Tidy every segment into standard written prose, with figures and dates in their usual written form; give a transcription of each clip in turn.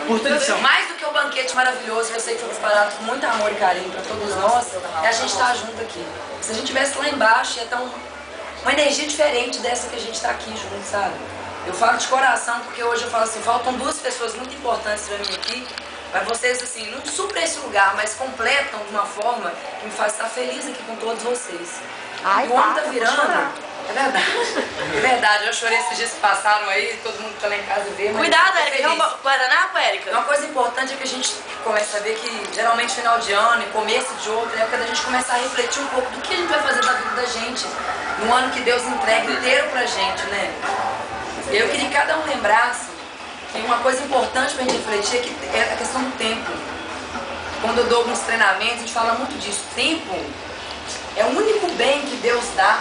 Por tradição. Mais do que o banquete maravilhoso que eu sei que foi preparado com muito amor e carinho para todos nós, é a gente estar junto aqui. Se a gente estivesse lá embaixo, ia estar uma energia diferente dessa que a gente está aqui junto, sabe? Eu falo de coração porque hoje eu falo assim, faltam duas pessoas muito importantes para mim aqui, mas vocês assim, não suprem esse lugar, mas completam de uma forma que me faz estar feliz aqui com todos vocês. Ai, e o ano tá para, virando. É verdade. É verdade, eu chorei esses dias que passaram aí, todo mundo tá lá em casa ver. Cuidado, Érica, é um guardanapo, Érica. Uma coisa importante é que a gente começa a ver que geralmente final de ano e começo de outro é época da gente começar a refletir um pouco do que a gente vai fazer da vida da gente. No ano que Deus entrega inteiro pra gente, né? Eu queria que cada um lembrasse que uma coisa importante pra gente refletir é a questão do tempo. Quando eu dou alguns treinamentos, a gente fala muito disso. Tempo é o único bem que Deus dá,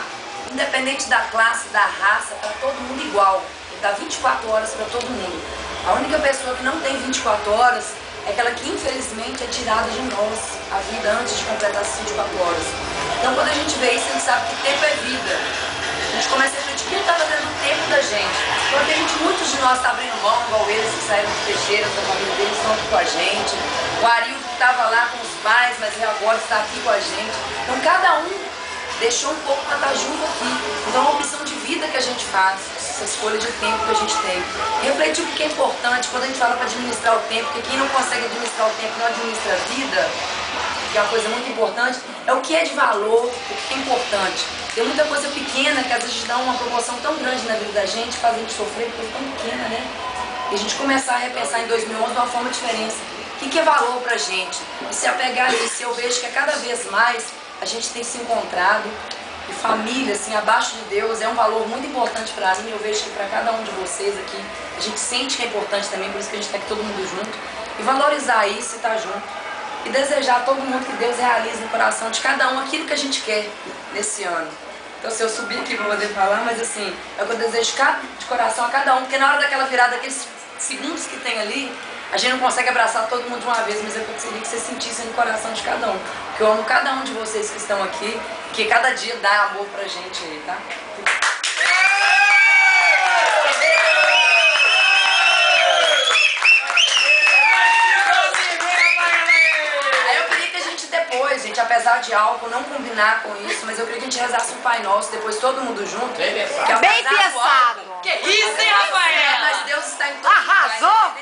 independente da classe, da raça, para todo mundo igual. Ele dá 24 horas para todo mundo. A única pessoa que não tem 24 horas é aquela que infelizmente é tirada de nós, a vida antes de completar essas 24 horas. Então quando a gente vê isso, a gente sabe que tempo é vida. A gente começa a refletir o que está fazendo o tempo da gente. Porque a gente, muitos de nós estão abrindo mão, igual eles que saíram de Teixeiras, da família deles, estão aqui com a gente. O Arildo que estava lá com os pais, mas agora está aqui com a gente. Então cada um deixou um pouco para estar junto aqui. Então é uma opção de vida que a gente faz, essa escolha de tempo que a gente tem. Refletir o que é importante quando a gente fala para administrar o tempo, porque quem não consegue administrar o tempo não administra a vida, que é uma coisa muito importante, é o que é de valor, o que é importante. Tem muita coisa pequena que às vezes dá uma proporção tão grande na vida da gente, faz a gente sofrer, porque é tão pequena, né? E a gente começar a repensar em 2011 de uma forma diferente. O que é valor pra gente? E se apegar a isso, eu vejo que a cada vez mais a gente tem se encontrado, e família, assim, abaixo de Deus, é um valor muito importante pra mim. Eu vejo que pra cada um de vocês aqui, a gente sente que é importante também, por isso que a gente tá aqui todo mundo junto. E valorizar isso e estar junto. E desejar a todo mundo que Deus realize no coração de cada um aquilo que a gente quer nesse ano. Então, se eu subir aqui pra poder falar, mas assim, é o que eu desejo de coração a cada um, porque na hora daquela virada, aqueles segundos que tem ali, a gente não consegue abraçar todo mundo de uma vez, mas eu queria que vocês sentissem no coração de cada um. Porque eu amo cada um de vocês que estão aqui, que cada dia dá amor pra gente aí, tá? Aí eu queria que a gente depois, gente, apesar de álcool, não combinar com isso, mas eu queria que a gente rezasse um Pai Nosso, depois todo mundo junto. Bem pensado. Bem pensado. Que isso, hein, Rafaela? Mas Deus está em todo lugar. Arrasou!